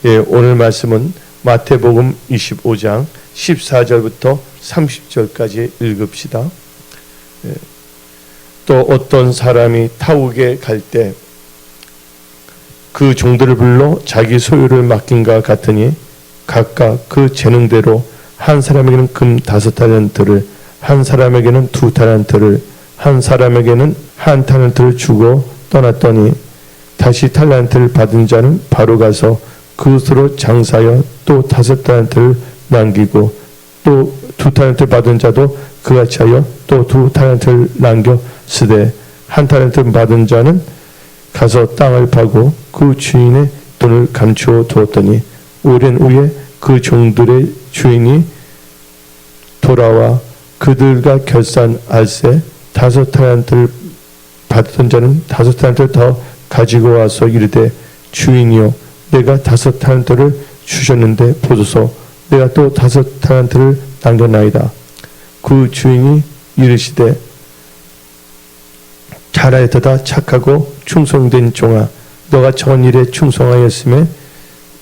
오늘 말씀은 마태복음 25장 14절부터 30절까지 읽읍시다. 또 어떤 사람이 타국에 갈 때 그 종들을 불러 자기 소유를 맡긴가 같으니 각각 그 재능대로 한 사람에게는 금 5달란트를, 한 사람에게는 2달란트를, 한 사람에게는 1달란트를 주고 떠났더니 다시 달란트를 받은 자는 바로 가서 그것으로 장사하여 또 5달란트를 남기고, 또 2달란트를 받은 자도 그같이 하여 또 2달란트를 남겨 쓰되, 1달란트를 받은 자는 가서 땅을 파고 그 주인의 돈을 감추어 두었더니 오랜 후에 그 종들의 주인이 돌아와 그들과 결산할세 5달란트를 받던 자는 5달란트를 더 가지고 와서 이르되, 주인이여, 내가 5달란트를 주셨는데 보소서, 내가 또 5달란트를 남겼나이다. 그 주인이 이르시되, 잘하였도다 착하고 충성된 종아, 너가 적은 일에 충성하였음에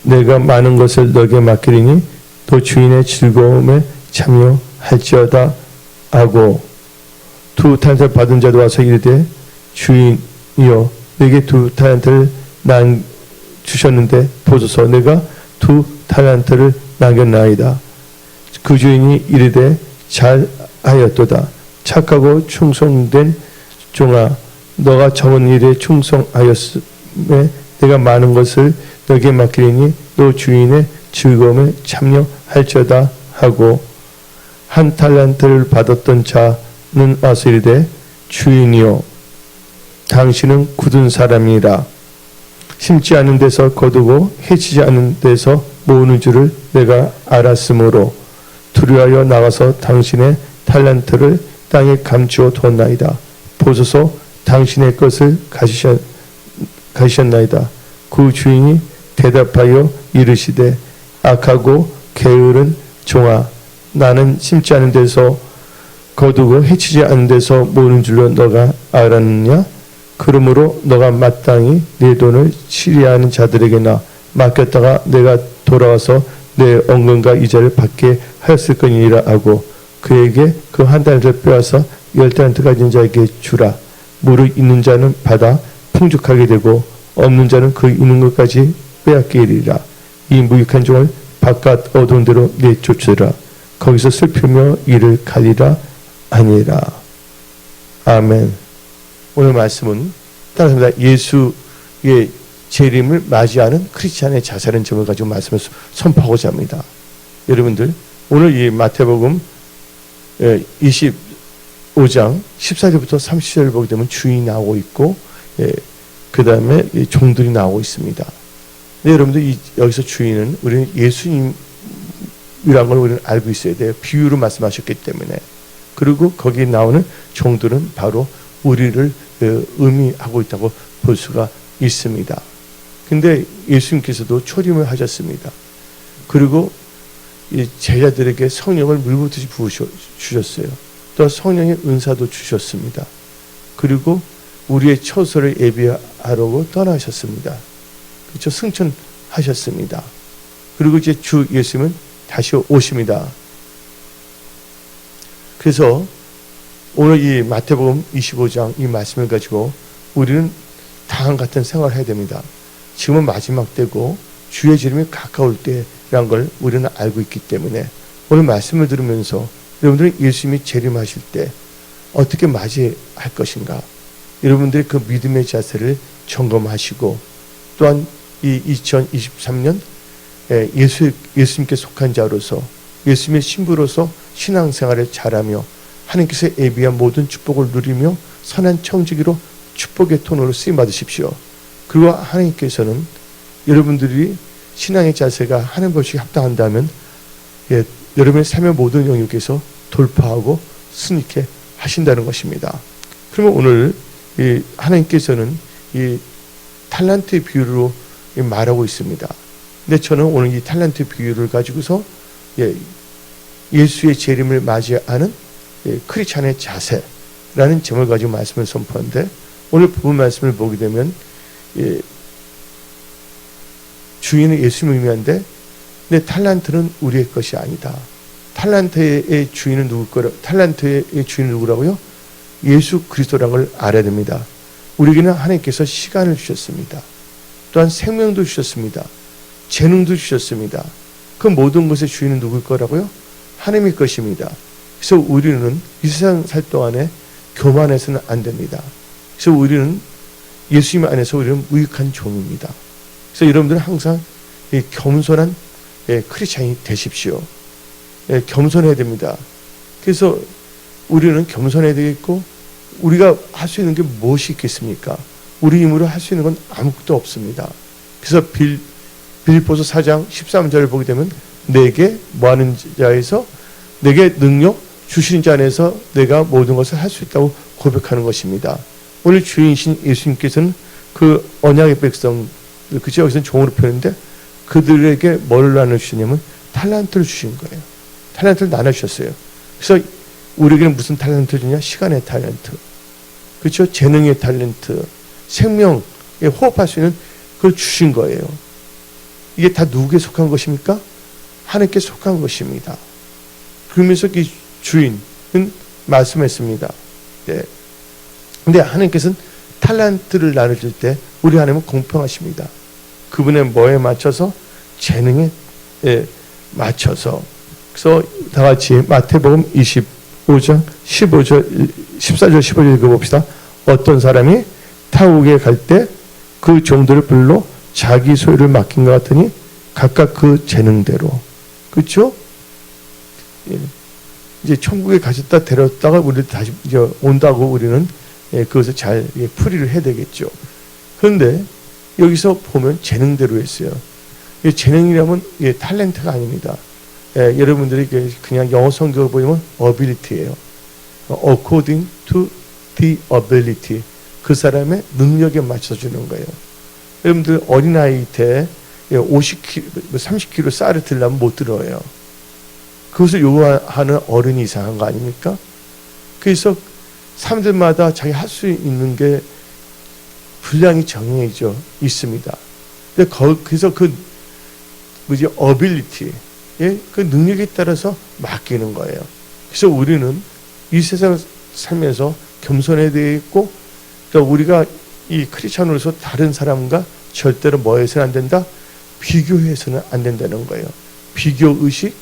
내가 많은 것을 너에게 맡기리니 또 주인의 즐거움에 참여할지어다 하고, 2달란트를 받은 자도 와서 이르되, 주인이여, 내게 2달란트를 주셨는데 보소서, 내가 2달란트를 남겼나이다. 그 주인이 이르되, 잘하였도다 착하고 충성된 종아, 너가 적은 일에 충성하였음에 내가 많은 것을 너에게 맡기리니 또 주인의 즐거움에 참여할지어다 하고, 1달란트를 받았던 자는 와서 이르되, 주인이여, 당신은 굳은 사람이라. 심지 않은 데서 거두고 해치지 않은 데서 모으는 줄을 내가 알았으므로 두려워하여 나가서 당신의 달란트를 땅에 감추어 두었나이다. 보소서, 당신의 것을 가지셨나이다. 그 주인이 대답하여 이르시되, 악하고 게으른 종아, 나는 심지 않은 데서 거두고 해치지 않은 데서 모으는 줄로 너가 알았느냐? 그러므로 너가 마땅히 내 돈을 치리하는 자들에게나 맡겼다가 내가 돌아와서 내 언금과 이자를 받게 하였을 거니라 하고, 그에게 그 1달란트를 빼앗아 10달란트 가진 자에게 주라. 무릇 있는 자는 받아 풍족하게 되고 없는 자는 그 있는 것까지 빼앗게 이르리라. 이 무익한 종을 바깥 어두운 데로 내쫓으라. 거기서 슬피며 이를 갈리라 아니라. 아멘. 오늘 말씀은 따라서 예수의 재림을 맞이하는 크리스찬의 자세라는 점을 가지고 말씀을 선포하고자 합니다. 여러분들, 오늘 이 마태복음 25장 14절부터 30절을 보게 되면 주인이 나오고 있고, 그 다음에 종들이 나오고 있습니다. 네, 여러분들, 여기서 주인은 우리는 예수님이라는 걸 우리는 알고 있어야 돼요. 비유로 말씀하셨기 때문에. 그리고 거기에 나오는 종들은 바로 우리를 의미하고 있다고 볼 수가 있습니다. 근데 예수님께서도 초림을 하셨습니다. 그리고 이 제자들에게 성령을 물붓듯이 부으셨어요. 또 성령의 은사도 주셨습니다. 그리고 우리의 처소를 예비하려고 떠나셨습니다. 그렇죠? 승천하셨습니다. 그리고 이제 주 예수님은 다시 오십니다. 그래서 오늘 이 마태복음 25장 이 말씀을 가지고 우리는 다음 같은 생활을 해야 됩니다. 지금은 마지막 때고 주의 재림이 가까울 때라는 걸 우리는 알고 있기 때문에 오늘 말씀을 들으면서 여러분들은 예수님이 재림하실 때 어떻게 맞이할 것인가, 여러분들의 그 믿음의 자세를 점검하시고, 또한 이 2023년 예수님께 속한 자로서 예수님의 신부로서 신앙생활을 잘하며 하나님께서 예비한 모든 축복을 누리며 선한 청지기로 축복의 통로로 쓰임 받으십시오. 그리고 하나님께서는 여러분들이 신앙의 자세가 하는 것이 합당한다면 여러분의 삶의 모든 영역에서 돌파하고 승리케 하신다는 것입니다. 그러면 오늘 하나님께서는 이 탈란트의 비유로 말하고 있습니다. 근데 저는 오늘 이 탈란트 비유를 가지고서 예수의 재림을 맞이하는 크리스찬의 자세라는 점을 가지고 말씀을 선포하는데, 오늘 본 말씀을 보게 되면 주인은 예수님을 의미한데 내 탈란트는 우리의 것이 아니다. 탈란트의 주인은 탈란트의 주인은 누구라고요? 예수 그리스도라는 걸 알아야 됩니다. 우리에게는 하나님께서 시간을 주셨습니다. 또한 생명도 주셨습니다. 재능도 주셨습니다. 그 모든 것의 주인은 누굴 거라고요? 하나님의 것입니다. 그래서 우리는 이 세상 살 동안에 교만해서는 안 됩니다. 그래서 우리는 예수님 안에서 우리는 무익한 종입니다. 그래서 여러분들은 항상 겸손한 크리스찬이 되십시오. 겸손해야 됩니다. 그래서 우리는 겸손해야 되겠고, 우리가 할 수 있는 게 무엇이 있겠습니까? 우리 힘으로 할 수 있는 건 아무것도 없습니다. 그래서 빌립보서 4장 13절을 보게 되면 내게 뭐하는 자에서 내게 능력 주시는 자 안에서 내가 모든 것을 할 수 있다고 고백하는 것입니다. 오늘 주인이신 예수님께서는 그 언약의 백성, 그죠? 여기서는 종으로 표현인데 그들에게 뭘 나눠주시냐면 탈란트를 주신 거예요. 탈란트를 나눠주셨어요. 그래서 우리에게는 무슨 탈란트를 주냐? 시간의 탈란트, 그렇죠? 재능의 탈란트, 생명에 호흡할 수 있는 그걸 주신 거예요. 이게 다 누구에게 속한 것입니까? 하나님께 속한 것입니다. 그러면서 이 주인은 말씀했습니다. 네. 근데 하나님께서는 탈란트를 나눠줄 때 우리 하나님은 공평하십니다. 그분의 뭐에 맞춰서? 재능에 맞춰서. 그래서 다 같이 마태복음 25장 15절 14절 15절 읽어봅시다. 어떤 사람이 타국에 갈 때 그 종들을 불러 자기 소유를 맡긴 것 같으니 각각 그 재능대로. 그렇죠? 예. 이제 천국에 가셨다 데렸다가 우리 다시 이제 온다고 우리는 그것을 잘 풀이를 해야 되겠죠. 그런데 여기서 보면 재능대로 했어요. 재능이라면 탤런트가 아닙니다. 여러분들이 그냥 영어 성경을 보면 ability예요. according to the ability. 그 사람의 능력에 맞춰 주는 거예요. 여러분들 어린아이 때 50kg, 30kg 쌀을 들려면 못 들어요. 그것을 요구하는 어른이 이상한 거 아닙니까? 그래서 사람들마다 자기 할 수 있는 게 분량이 정해져 있습니다. 그래서 그 ability, 그 능력에 따라서 맡기는 거예요. 그래서 우리는 이 세상 살면서 겸손해야 되겠고, 또 우리가 이 크리스찬으로서 다른 사람과 절대로 뭐 해서는 안 된다? 비교해서는 안 된다는 거예요. 비교의식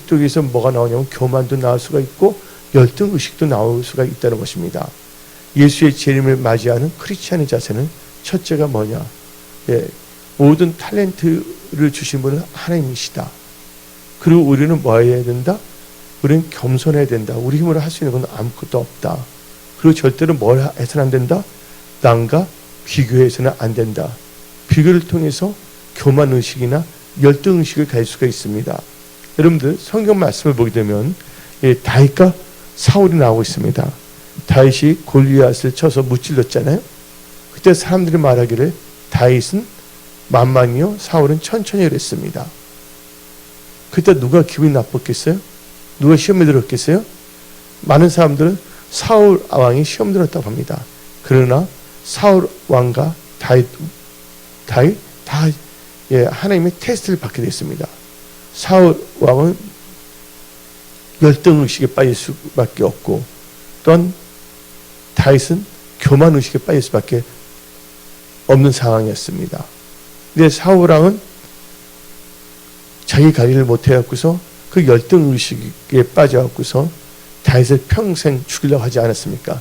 속에서 뭐가 나오냐면 교만도 나올 수가 있고 열등의식도 나올 수가 있다는 것입니다. 예수의 재림을 맞이하는 크리스찬의 자세는 첫째가 뭐냐? 모든 탤런트를 주신 분은 하나님이시다. 그리고 우리는 뭐 해야 된다? 우리는 겸손해야 된다. 우리 힘으로 할 수 있는 건 아무것도 없다. 그리고 절대로 뭘 해서는 안 된다? 남과 비교해서는 안 된다. 비교를 통해서 교만의식이나 열등의식을 가질 수가 있습니다. 여러분들 성경 말씀을 보게 되면 다윗과 사울이 나오고 있습니다. 다윗이 골리앗을 쳐서 무찔렀잖아요. 그때 사람들이 말하기를 다윗은 만만히요 사울은 천천히 그랬습니다. 그때 누가 기분이 나빴겠어요? 누가 시험에 들었겠어요? 많은 사람들은 사울 왕이 시험 들었다고 합니다. 그러나 사울 왕과 다윗 다 하나님의 테스트를 받게 됐습니다. 사울 왕은 열등의식에 빠질 수밖에 없고, 또한 다윗은 교만의식에 빠질 수밖에 없는 상황이었습니다. 근데 사울 왕은 자기 관리를 못해갖고서 그 열등의식에 빠져갖고서 다윗을 평생 죽이려고 하지 않았습니까?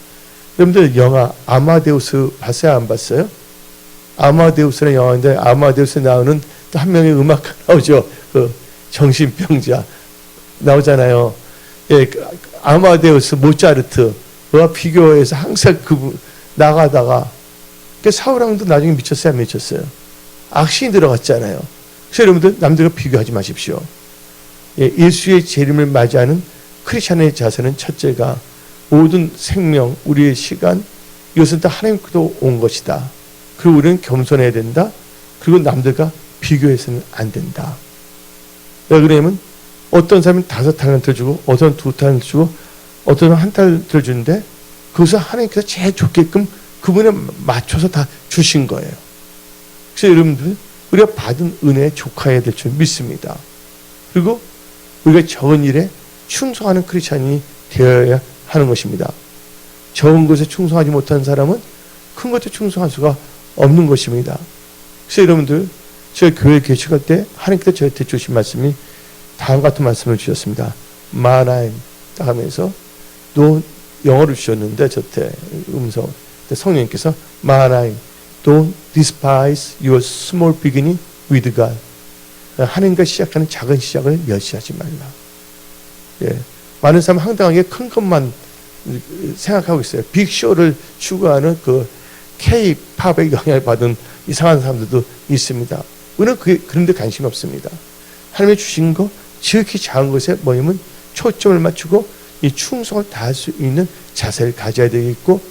여러분들 영화 아마데우스 봤어요? 안 봤어요? 아마데우스라는 영화인데 아마데우스에 나오는 또 한 명의 음악가 나오죠. 그 정신병자 나오잖아요. 아마데우스 모차르트와 비교해서 항상 그분 나가다가 사울왕도 나중에 미쳤어요? 안 미쳤어요? 악신이 들어갔잖아요. 그래서 여러분들 남들과 비교하지 마십시오. 예수의 재림을 맞이하는 크리스찬의 자세는 첫째가 모든 생명, 우리의 시간, 이것은 다 하나님께로 온 것이다. 그리고 우리는 겸손해야 된다. 그리고 남들과 비교해서는 안 된다. 왜 그러냐면 어떤 사람은 5탤런트를 주고 어떤 2탤런트 주고 어떤 1탤런트를 주는데 그것을 하나님께서 제일 좋게끔 그분에 맞춰서 다 주신 거예요. 그래서 여러분들 우리가 받은 은혜에 족하여야 될 줄 믿습니다. 그리고 우리가 적은 일에 충성하는 크리스찬이 되어야 하는 것입니다. 적은 것에 충성하지 못한 사람은 큰 것에 충성할 수가 없는 것입니다. 그래서 여러분들, 저희 교회 개척할 때 하나님께서 저한테 주신 말씀이 다음 같은 말씀을 주셨습니다. 마나임 하면서 또 영어로 주셨는데 저한테 음성 성령님께서 마나임 Don't despise your small beginning with God. 하나님과 시작하는 작은 시작을 멸시하지 말라. 예, 많은 사람은 황당하게 큰 것만 생각하고 있어요. 빅쇼를 추구하는 그 K-팝의 영향을 받은 이상한 사람들도 있습니다. 우리는 그런 데 관심이 없습니다. 하나님이 주신 거 지극히 작은 것에 뭐냐면 초점을 맞추고 이 충성을 다할 수 있는 자세를 가져야 되겠고,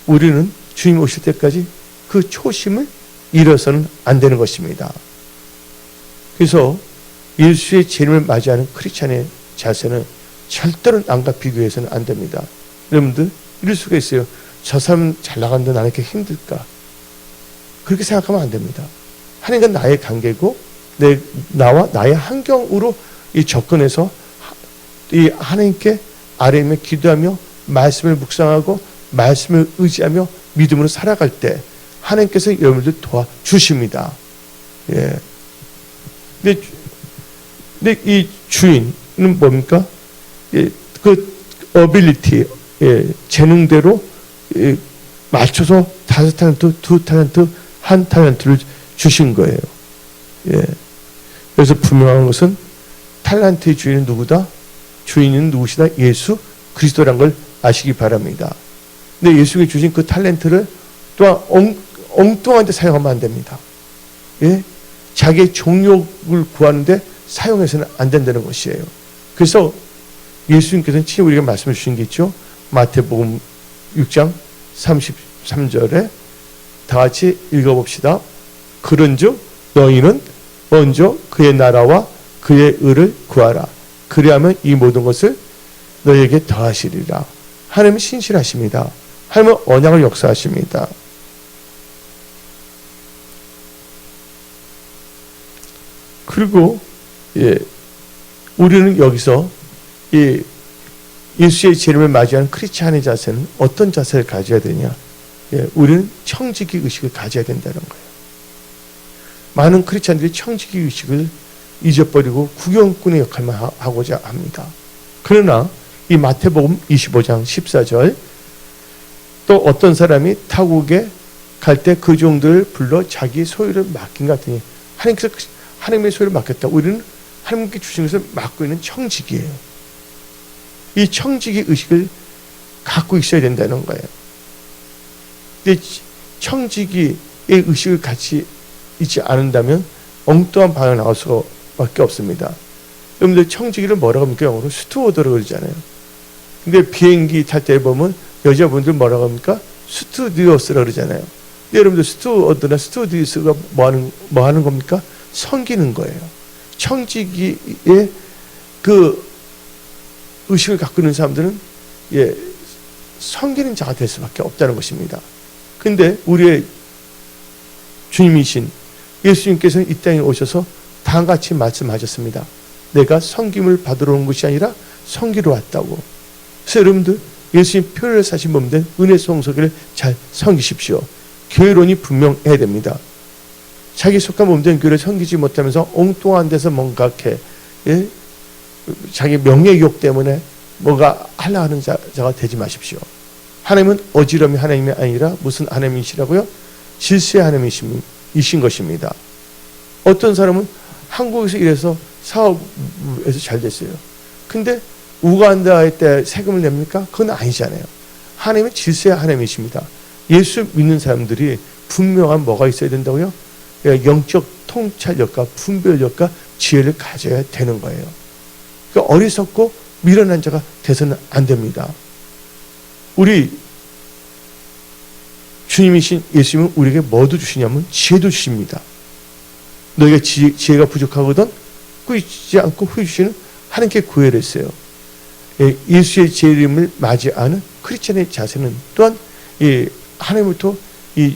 우리는 주님 오실 때까지 그 초심을 잃어서는 안 되는 것입니다. 그래서 예수의 재림을 맞이하는 크리스찬의 자세는 절대로 남과 비교해서는 안 됩니다. 여러분들 이럴 수가 있어요. 저 사람 잘 나가는데 나는 이렇게 힘들까? 그렇게 생각하면 안 됩니다. 하나님과 나의 관계고 나와 나의 환경으로 이 접근해서 이 하나님께 아뢰며 기도하며 말씀을 묵상하고 말씀을 의지하며 믿음으로 살아갈 때 하나님께서 여러분들 도와주십니다. 예. 근데 이 주인은 뭡니까? 예, 그 어빌리티, 예, 재능대로 예, 맞춰서 5달란트, 2달란트, 1달란트를 주신 거예요. 예. 그래서 분명한 것은 탈란트의 주인은 누구다? 주인은 누구시다? 예수 그리스도란 걸 아시기 바랍니다. 근데 예수님이 주신 그 탤런트를 또한 엉뚱한 데 사용하면 안 됩니다. 예? 자기의 종욕을 구하는데 사용해서는 안 된다는 것이에요. 그래서 예수님께서는 친히 우리에게 말씀을 주신 게 있죠. 마태복음 6장 33절에 다 같이 읽어봅시다. 그런즉 너희는 먼저 그의 나라와 그의 의를 구하라. 그리하면 이 모든 것을 너희에게 더하시리라. 하나님은 신실하십니다. 하나님은 언약을 역사하십니다. 그리고 예, 우리는 여기서 예수의 재림을 맞이하는 크리스찬의 자세는 어떤 자세를 가져야 되냐? 예, 우리는 청지기 의식을 가져야 된다는 거예요. 많은 크리스찬들이 청지기 의식을 잊어버리고 구경꾼의 역할만 하고자 합니다. 그러나 이 마태복음 25장 14절, 또 어떤 사람이 타국에 갈 때 그 종들을 불러 자기 소유를 맡긴 것 같으니, 하나님께서 하나님의 소유를 맡겼다. 우리는 하나님께 주신 것을 맡고 있는 청지기예요. 이 청지기 의식을 갖고 있어야 된다는 거예요. 근데 청지기의 의식을 같이 있지 않는다면 엉뚱한 방향을 나갈 수밖에 없습니다. 여러분들 청지기를 뭐라고 합니까? 영어로 스튜어드라고 그러잖아요. 근데 비행기 탈 때 보면 여자분들 뭐라고 합니까? 스튜디오스라고 그러잖아요. 근데 여러분들 스튜어드나 스튜디오스가 뭐 하는 겁니까? 섬기는 거예요. 청지기의 그 의식을 갖고 있는 사람들은 예, 섬기는 자가 될 수밖에 없다는 것입니다. 근데 우리의 주님이신 예수님께서는 이 땅에 오셔서 다음같이 말씀하셨습니다. 내가 섬김을 받으러 온 것이 아니라 섬기러 왔다고. 그래서 여러분들 예수님 표를 사신 몸된 은혜 성소교를 잘 섬기십시오. 교회론이 분명해야 됩니다. 자기 속한 몸된 교회를 섬기지 못하면서 엉뚱한 데서 뭔가 이렇게 예? 자기 명예욕 때문에 뭐가 하려고 하는 자가 되지 마십시오. 하나님은 어지러움이 하나님이 아니라 무슨 하나님이시라고요? 질서의 하나님이신 것입니다. 어떤 사람은 한국에서 일해서 사업에서 잘 됐어요. 근데 우간다에 때 세금을 냅니까? 그건 아니잖아요. 하나님은 질서의 하나님이십니다. 예수 믿는 사람들이 분명한 뭐가 있어야 된다고요? 영적 통찰력과 분별력과 지혜를 가져야 되는 거예요. 그러니까 어리석고 미련한 자가 돼서는 안 됩니다. 우리 주님이신 예수님은 우리에게 뭐도 주시냐면 지혜도 주십니다. 너희가 지혜가 부족하거든 꾸짖지 않고 후회 주시는 하나님께 구애를 했어요. 예수의 재림을 맞이하는 크리스천의 자세는 또한 하나님부터 이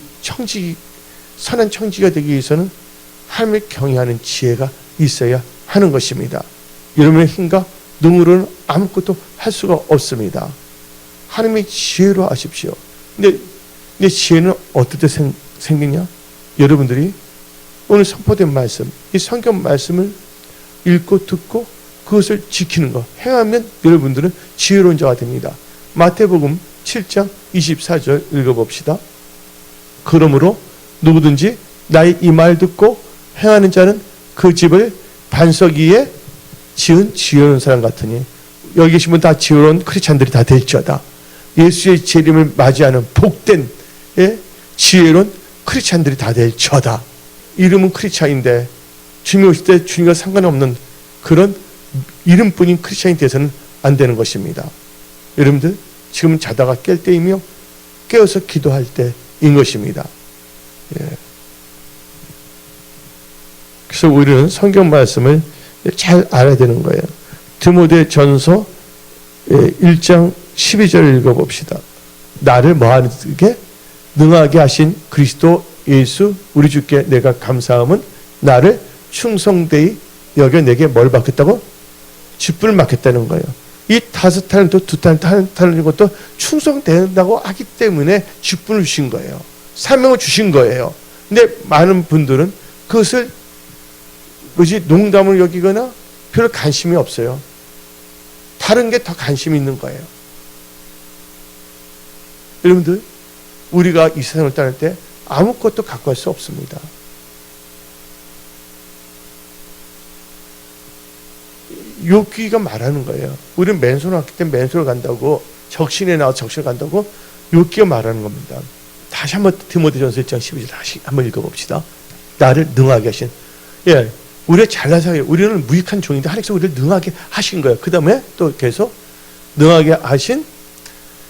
선한 청지가 되기 위해서는 하나님을 경외하는 지혜가 있어야 하는 것입니다. 여러분의 힘과 능으로는 아무것도 할 수가 없습니다. 하나님의 지혜로 하십시오. 근데 지혜는 어떻게 생기냐? 여러분들이 오늘 선포된 말씀, 이 성경 말씀을 읽고 듣고 그것을 지키는 것, 행하면 여러분들은 지혜로운 자가 됩니다. 마태복음 7장 24절 읽어봅시다. 그러므로 누구든지 나의 이 말 듣고 행하는 자는 그 집을 반석 위에 지은 지혜로운 사람 같으니, 여기 계신 분 다 지혜로운 크리스찬들이 다 될지어다. 예수의 재림을 맞이하는 복된 지혜로운 크리스찬들이 다 될지어다. 이름은 크리스찬인데 주님이 오실 때 주님과 상관없는 그런 이름뿐인 크리스찬이 돼서는 안 되는 것입니다. 여러분들 지금 자다가 깰 때이며 깨어서 기도할 때인 것입니다. 그래서 우리는 성경 말씀을 잘 알아야 되는 거예요. 디모데전서 1장 12절을 읽어봅시다. 나를 뭐하게 능하게 하신 그리스도 예수 우리 주께 내가 감사함은 나를 충성되이 여겨 내게 뭘 맡겼다고? 직분을 맡겼다는 거예요. 이 5달란트, 2달란트, 1달란트 것도 충성된다고 하기 때문에 직분을 주신 거예요. 사명을 주신 거예요. 근데 많은 분들은 그것을 농담을 여기거나 별로 관심이 없어요. 다른 게 더 관심이 있는 거예요. 여러분들, 우리가 이 세상을 떠날 때 아무것도 갖고 갈 수 없습니다. 욥기가 말하는 거예요. 우리는 맨손을 왔기 때문에 맨손을 간다고, 적신에 나와 적신을 간다고 욥기가 말하는 겁니다. 다시 한번 디모데전서 1장 12절 다시 한번 읽어봅시다. 나를 능하게 하신, 우리가 잘나서 우리는 무익한 종인데 하나님께서 우리를 능하게 하신 거예요. 그 다음에 또 계속 능하게 하신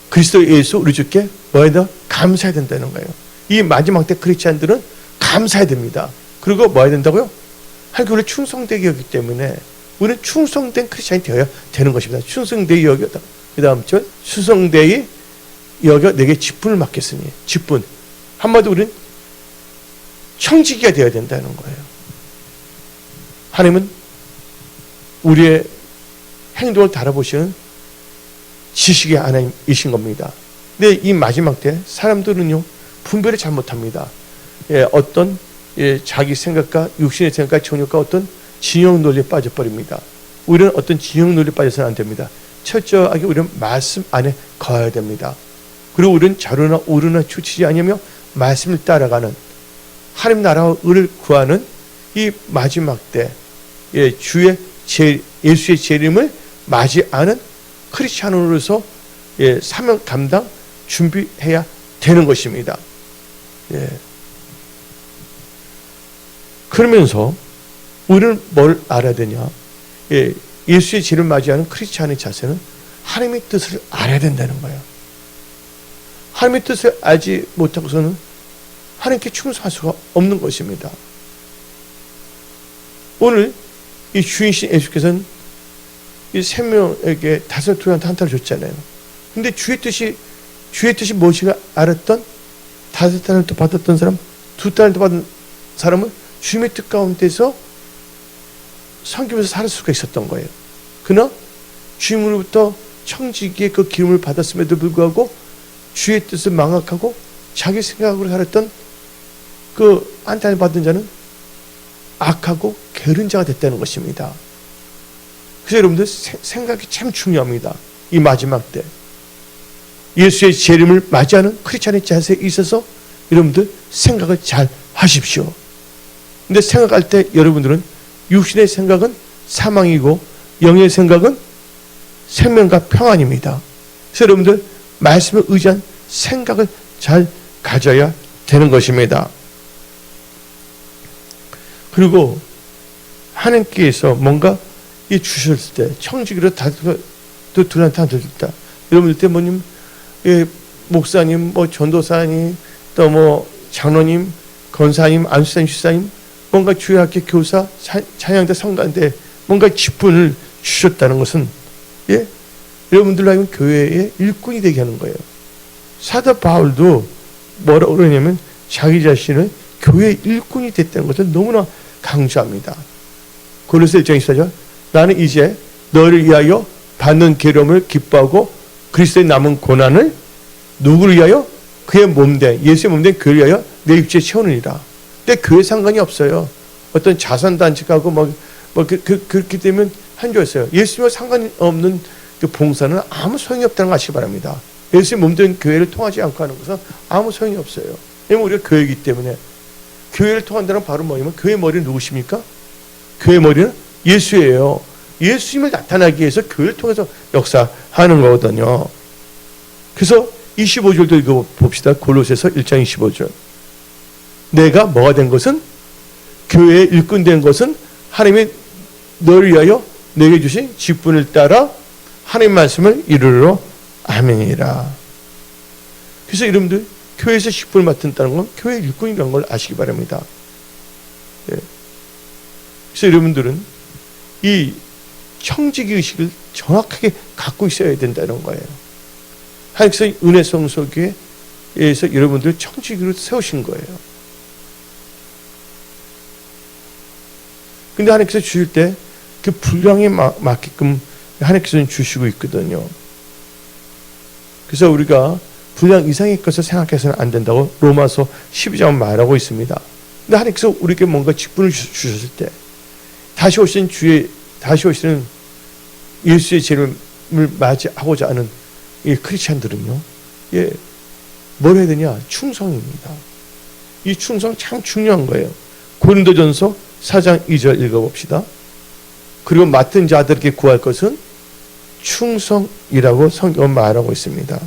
그리스도 예수 우리 주께 뭐해야 돼? 감사해야 된다는 거예요. 이 마지막 때 크리스찬들은 감사해야 됩니다. 그리고 뭐 해야 된다고요? 하나님께 우리를 충성되게 여기기 때문에 우리는 충성된 크리스찬이 되어야 되는 것입니다. 충성되이 여겨, 그 다음 절 충성되이 여겨 내게 직분을 맡겼으니, 직분 한마디로 우리는 청지기가 되어야 된다는 거예요. 하나님은 우리의 행동을 달아보시는 지식의 하나님이신 겁니다. 근데 이 마지막 때 사람들은요 분별을 잘 못합니다. 어떤 자기 생각과 육신의 생각과 정욕과 어떤 진영 논리에 빠져버립니다. 우리는 어떤 진영 논리에 빠져서는 안 됩니다. 철저하게 우리는 말씀 안에 거해야 됩니다. 그리고 우리는 자료나 오류나 추치지 아니며 말씀을 따라가는 하나님 나라와 의를 구하는 이 마지막 때 예수의 재림을 맞이하는 크리스찬으로서 사명 감당 준비해야 되는 것입니다. 그러면서 우리는 뭘 알아야 되냐? 예수의 재림을 맞이하는 크리스찬의 자세는 하나님의 뜻을 알아야 된다는 거예요. 하나님의 뜻을 알지 못하고서는 하나님께 충성할 수가 없는 것입니다. 오늘 이 주인신 예수께서는 이 3명에게 5 둘한테 1달을 줬잖아요. 근데 주의 뜻이 무엇인가 알았던 5달란트 받았던 사람, 2달란트 받은 사람은 주님의 뜻 가운데서 섬기면서 살 수가 있었던 거예요. 그러나 주님으로부터 청지기의 그 기름을 받았음에도 불구하고 주의 뜻을 망각하고 자기 생각으로 살았던 그 1달란트 받은 자는 악하고 게으른 자가 됐다는 것입니다. 그래서 여러분들 생각이 참 중요합니다. 이 마지막 때 예수의 재림을 맞이하는 크리스찬의 자세에 있어서 여러분들 생각을 잘 하십시오. 근데 생각할 때 여러분들은 육신의 생각은 사망이고 영의 생각은 생명과 평안입니다. 그래서 여러분들 말씀을 의지한 생각을 잘 가져야 되는 것입니다. 그리고 하나님께서 뭔가 이 주셨을 때 청지기로 또 둘한테 안 줬다. 여러분들 때 뭐님 목사님, 뭐 전도사님, 또 뭐 장로님, 권사님, 안수사님, 주사님, 뭔가 주일학교 교사, 찬양대 성가대 뭔가 직분을 주셨다는 것은 여러분들로 하여금 교회의 일꾼이 되게 하는 거예요. 사도 바울도 뭐라고 그러냐면 자기 자신을 교회의 일꾼이 됐다는 것을 너무나 강조합니다. 고린도서 1장 24절 나는 이제 너를 위하여 받는 괴로움을 기뻐하고 그리스도의 남은 고난을 누구를 위하여? 그의 몸된 예수의 몸된 교회를 위하여 내 육체에 채우느니라. 근데 교회 상관이 없어요. 어떤 자선단체하고 그렇게 되면 한조였어요. 예수님과 상관이 없는 그 봉사는 아무 소용이 없다는 거 아시기 바랍니다. 예수의 몸된 교회를 통하지 않고 하는 것은 아무 소용이 없어요. 왜냐면 우리가 교회이기 때문에. 교회를 통한다는 바로 뭐냐면 교회 머리는 누구십니까? 교회 머리는 예수예요. 예수님을 나타나기 위해서 교회를 통해서 역사하는 거거든요. 그래서 25절도 읽어봅시다. 골로새서 1장 25절. 내가 뭐가 된 것은? 교회의 일꾼 된 것은 하나님이 너를 위하여 내게 주신 직분을 따라 하나님 말씀을 이루러 아멘이라. 그래서 여러분들 교회에서 직분을 맡는다는 건 교회의 일꾼이라는 걸 아시기 바랍니다. 예. 그래서 여러분들은 이 청지기 의식을 정확하게 갖고 있어야 된다는 거예요. 하나님께서 은혜 성소교회에서 여러분들 청지기로 세우신 거예요. 근데 하나님께서 주실 때 그 분량에 맞게끔 하나님께서는 주시고 있거든요. 그래서 우리가 분량 이상의 것을 생각해서는 안 된다고 로마서 12장 말하고 있습니다. 근데 하나님께서 우리에게 뭔가 직분을 주셨을 때 다시 오시는 예수의 재림을 맞이하고자 하는 이 크리스찬들은요, 예, 뭘 해야 되냐? 충성입니다. 이 충성 참 중요한 거예요. 고린도전서 4장 2절 읽어봅시다. 그리고 맡은 자들에게 구할 것은 충성이라고 성경은 말하고 있습니다.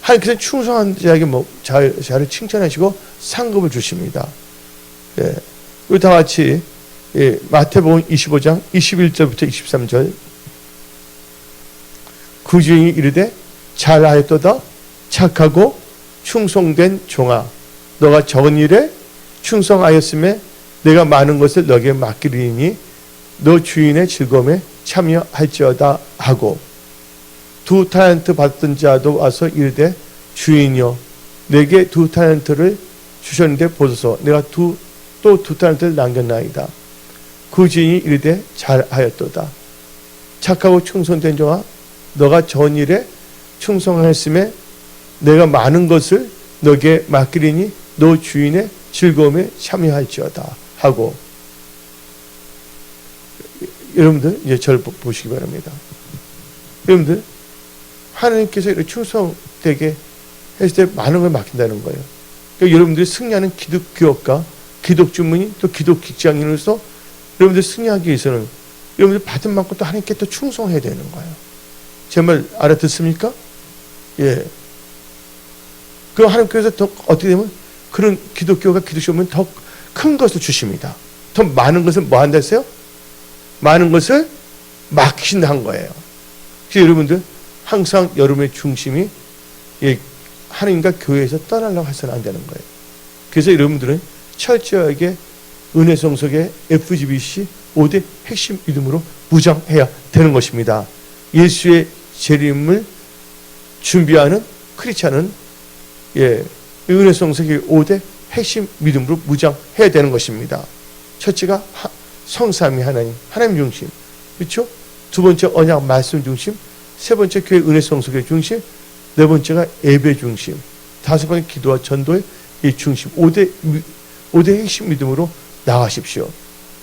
하나님께서 충성한 자에게 자를 칭찬하시고 상급을 주십니다. 예. 우리 다 같이 마태복음 25장 21절부터 23절. 그 주인이 이르되 잘하였도다 착하고 충성된 종아 너가 적은 일에 충성하였음에 내가 많은 것을 너에게 맡기리니 너 주인의 즐거움에 참여할지어다 하고 2 달란트 받던 자도 와서 이르되 주인이여 내게 2 달란트를 주셨는데 보소서 내가 또 2 달란트를 남겼나이다. 그 주인이 이르되 잘하였도다 착하고 충성된 종아 너가 전 일에 충성하였음에 내가 많은 것을 너에게 맡기리니 너 주인의 즐거움에 참여할지어다 하고. 여러분들 이제 저를 보시기 바랍니다. 여러분들 하나님께서 이렇게 충성되게 했을 때 많은 걸 맡긴다는 거예요. 그러니까 여러분들이 승리하는 기독교업가, 기독주문인, 또 기독 직장인으로서 여러분들 승리하기 위해서는 여러분들 받은 만큼 또 하나님께 또 충성해야 되는 거예요. 제 말 알아듣습니까? 예. 그럼 하나님께서 더 어떻게 되면 그런 기독교가 기독주문은 더 큰 것을 주십니다. 더 많은 것을 뭐 한다 했어요? 많은 것을 맡기신다 한 거예요. 그래서 여러분들 항상 여러분의 중심이 하나님과 교회에서 떠나려고 해서는 안 되는 거예요. 그래서 여러분들은 철저하게 은혜성석의 FGBC 5대 핵심 믿음으로 무장해야 되는 것입니다. 예수의 재림을 준비하는 크리스찬은 은혜성석의 5대 핵심 믿음으로 무장해야 되는 것입니다. 첫째가 성삼위 하나님 중심, 그렇죠? 두 번째 언약 말씀 중심, 세 번째 교회 은혜성석의 중심, 네 번째가 예배 중심, 다섯 번째 기도와 전도의 이 중심, 5대 핵심 믿음으로 나가십시오.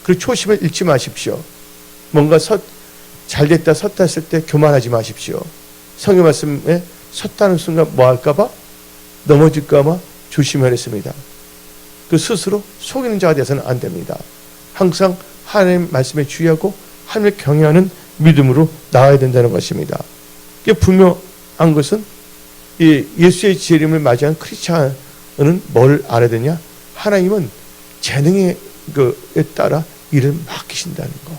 그리고 초심을 잃지 마십시오. 뭔가 잘됐다 섰다 했을 때 교만하지 마십시오. 성경 말씀에 섰다는 순간 뭐 할까봐 넘어질까봐 조심하랬습니다. 그 스스로 속이는 자가 되어서는 안 됩니다. 항상 하나님 말씀에 주의하고 하나님을 경외하는 믿음으로 나와야 된다는 것입니다. 이게 분명한 것은 예수의 재림을 맞이한 크리스찬은 뭘 알아야 되냐? 하나님은 재능에 따라 일을 맡기신다는 거.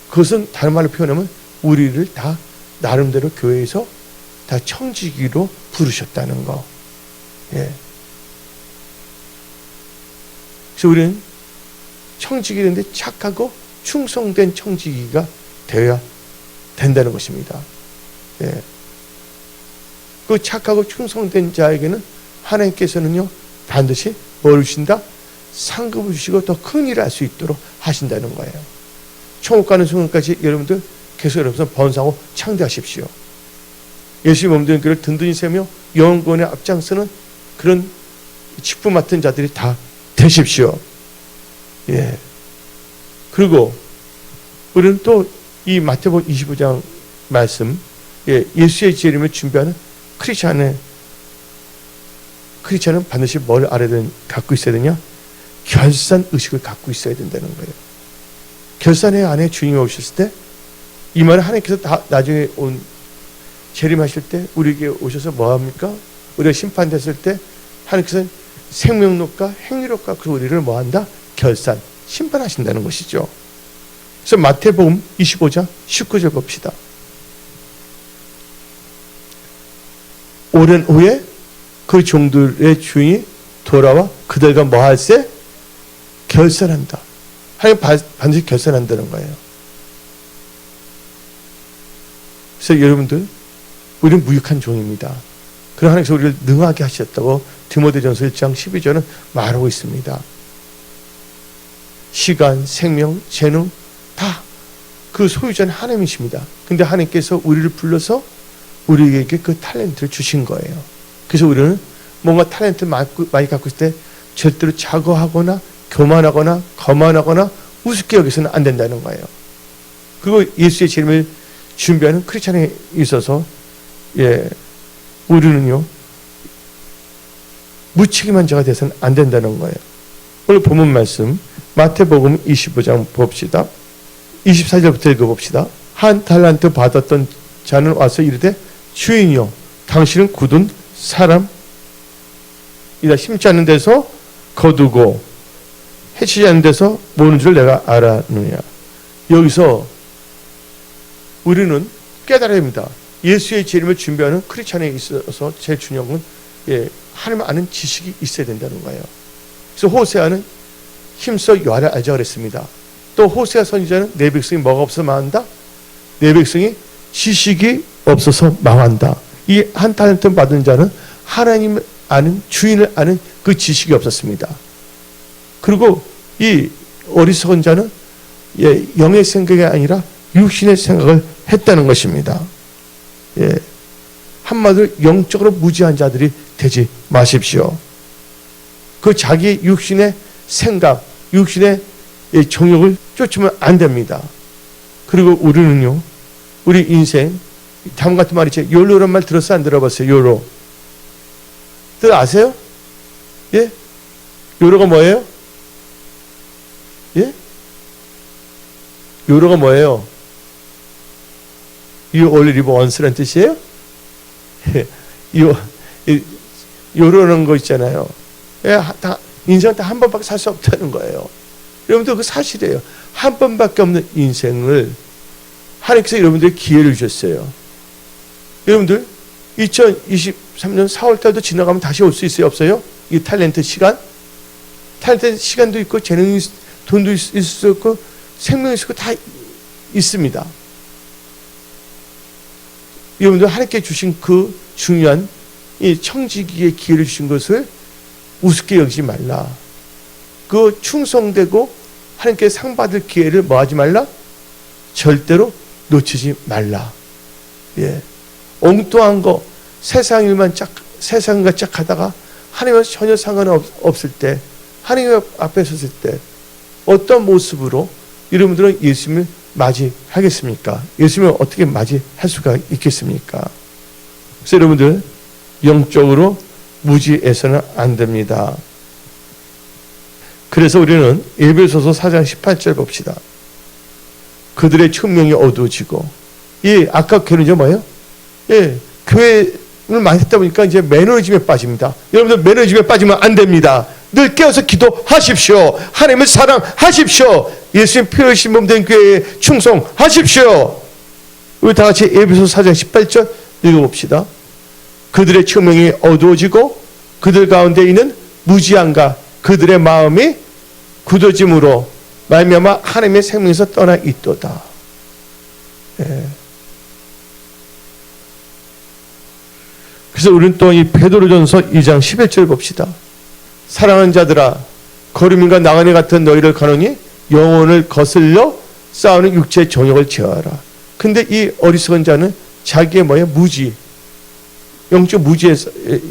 그것은 다른 말로 표현하면 우리를 다 나름대로 교회에서 다 청지기로 부르셨다는 거. 예. 그래서 우리는 청지기인데 착하고 충성된 청지기가 되어야 된다는 것입니다. 예. 그 착하고 충성된 자에게는 하나님께서는요 반드시 뭘 주신다? 상급을 주시고 더 큰 일을 할 수 있도록 하신다는 거예요. 천국 가는 순간까지 여러분들 계속 여러분들 번성하고 창대하십시오. 예수의 몸된 교회를 든든히 세며 영원권에 앞장서는 그런 직분 맡은 자들이 다 되십시오. 예. 그리고 우리는 또 이 마태복음 25장 말씀, 예, 예수의 재림을 준비하는 크리스찬은 반드시 뭘 갖고 있어야 되냐? 결산 의식을 갖고 있어야 된다는 거예요. 결산의 안에 주님이 오셨을 때, 이 말은 하나님께서 다 나중에 재림하실 때 우리에게 오셔서 뭐합니까? 우리가 심판됐을 때 하나님께서 생명록과 행위록과 그 우리를 뭐한다? 결산, 심판하신다는 것이죠. 그래서 마태복음 25장 19절 봅시다. 오랜 후에 그 종들의 주인이 돌아와 그들과 뭐 할세? 결산한다. 하나님 반드시 결산한다는 거예요. 그래서 여러분들, 우리는 무익한 종입니다. 그러나 하나님께서 우리를 능하게 하셨다고 디모데전서 1장 12절은 말하고 있습니다. 시간, 생명, 재능 다 그 소유자는 하나님이십니다. 근데 하나님께서 우리를 불러서 우리에게 그 탤런트를 주신 거예요. 그래서 우리는 뭔가 탤런트 많이 갖고 있을 때 절대로 자거하거나 교만하거나 거만하거나 우습게 여기서는 안 된다는 거예요. 그리고 예수의 재림을 준비하는 크리스찬에 있어서, 예, 우리는요 무책임한 자가 되서는 안 된다는 거예요. 오늘 본문 말씀 마태복음 25장 봅시다. 24절부터 읽어봅시다. 한 달란트 받았던 자는 와서 이르되 주인이여 당신은 굳은 사람이다. 심지 않는 데서 거두고 해치지 않는 데서 모는 줄 내가 알았느냐. 여기서 우리는 깨달아야 합니다. 예수의 재림을 준비하는 크리스찬에 있어서 제일 중요한 건, 예, 하나님 아는 지식이 있어야 된다는 거예요. 그래서 호세아는 힘써 여호와를 알자 그랬습니다. 또 호세아 선지자는 내 백성이 뭐가 없어서 망한다? 내 백성이 지식이 없어서 망한다. 이 한 탤런트 받은 자는 하나님을 아는, 주인을 아는 그 지식이 없었습니다. 그리고 이 어리석은 자는, 예, 영의 생각이 아니라 육신의 생각을 했다는 것입니다. 예, 한마디로 영적으로 무지한 자들이 되지 마십시오. 그 자기 육신의 생각, 육신의 정욕을 쫓으면 안 됩니다. 그리고 우리는요, 우리 인생 다음 같은 말이 있죠. 요로란 말 들었어요? 안 들어봤어요? 요로. 아세요? 예? 요로가 뭐예요? 예? 요로가 뭐예요? You only live once란 뜻이에요? 요로는 거 있잖아요. 예, 인생 다 한 번밖에 살 수 없다는 거예요. 여러분들 그 사실이에요. 한 번밖에 없는 인생을 하나님께서 여러분들에게 기회를 주셨어요. 여러분들 2023년 4월달도 지나가면 다시 올 수 있어요? 없어요? 이 탤런트 시간? 탤런트 시간도 있고 재능이, 돈도 있을 수 있고 생명이 있고 다 있습니다. 여러분들 하나님께 주신 그 중요한 이 청지기의 기회를 주신 것을 우습게 여기지 말라. 그 충성되고 하나님께 상 받을 기회를 뭐 하지 말라? 절대로 놓치지 말라. 예. 엉뚱한 거, 세상과 짝 하다가 하나님과 전혀 상관없을 때, 하나님 앞에 섰을 때 어떤 모습으로 여러분들은 예수님을 맞이하겠습니까? 예수님을 어떻게 맞이할 수가 있겠습니까? 그래서 여러분들 영적으로 무지해서는 안 됩니다. 그래서 우리는 에베소서 4장 18절 봅시다. 그들의 천명이 어두워지고, 예, 아까 교회는 뭐예요? 예, 교회를 많이 했다 보니까 이제 매너리즘에 빠집니다. 여러분들 매너리즘에 빠지면 안 됩니다. 늘 깨어서 기도하십시오. 하나님을 사랑하십시오. 예수님 피 흘리신 몸 된 교회에 충성하십시오. 우리 다 같이 에베소서 4장 18절 읽어봅시다. 그들의 천명이 어두워지고 그들 가운데 있는 무지함과 그들의 마음이 굳어짐으로 말미암아 하나님의 생명에서 떠나 있도다. 예. 그래서 우리는 또 이 베드로전서 2장 11절 봅시다. 사랑하는 자들아 거류민과 나그네 같은 너희를 가노니 영혼을 거슬려 싸우는 육체의 정욕을 제어하라. 근데 이 어리석은 자는 자기의 무지, 영적 무지에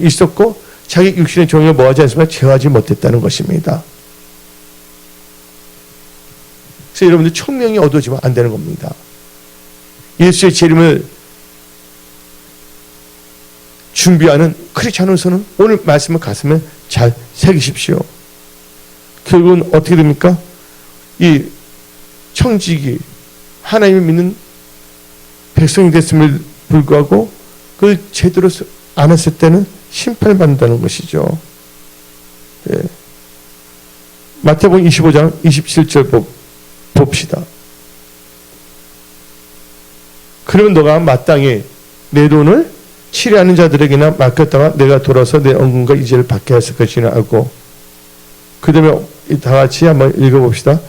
있었고 자기 육신의 정욕을 뭐하지 않으면 제어하지 못했다는 것입니다. 그래서 여러분들 총명이 어두워지면 안 되는 겁니다. 예수의 재림을 준비하는 크리스찬으로서는 오늘 말씀을 가슴에 잘 새기십시오. 결국은 어떻게 됩니까? 이 청지기 하나님을 믿는 백성이 됐음을 불구하고 그걸 제대로 안 했을 때는 심판을 받는다는 것이죠. 예. 마태복음 25장 27절 봅시다. 그러면 너가 마땅히 내 돈을 치료하는 자들에게나 맡겼다가 내가 돌아서 내 언금과 이자를 받게 했을 것이나 하고, 그 다음에 다 같이 한번 읽어봅시다.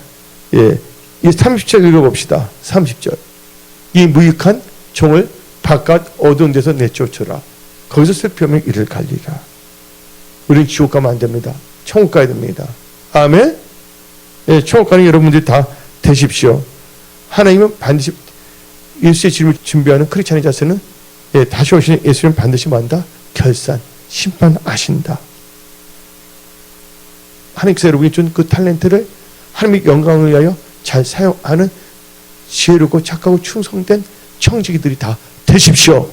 예, 이 30절 읽어봅시다. 30절. 이 무익한 종을 바깥 어두운 데서 내쫓으라. 거기서 슬피하며 이를 갈리라. 우리는 지옥 가면 안 됩니다. 천국 가야 됩니다. 아멘. 예, 천국 가는 여러분들이 다 되십시오. 하나님은 반드시 예수의 재림을 준비하는 크리스찬의 자세는, 예, 다시 오시는 예수님은 반드시 뭐한다? 결산, 심판하신다. 하나님께서 여러분이 준 그 탤런트를 하나님의 영광을 위하여 잘 사용하는 지혜롭고 착하고 충성된 청지기들이 다 되십시오.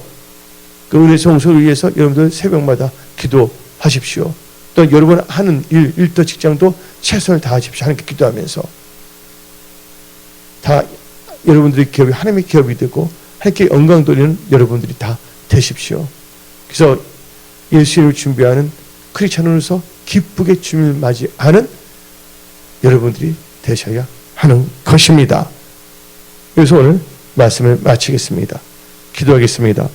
그 은혜 성소를 위해서 여러분들 새벽마다 기도하십시오. 또 여러분 하는 일터 직장도 최선을 다하십시오. 하나님께 기도하면서 다 여러분들의 기업이 하나님의 기업이 되고 하나님께 영광 돌리는 여러분들이 다 되십시오. 그래서 예수님을 준비하는 크리스찬으로서 기쁘게 주님을 맞이하는 여러분들이 되셔야 하는 것입니다. 그래서 오늘 말씀을 마치겠습니다. 기도하겠습니다.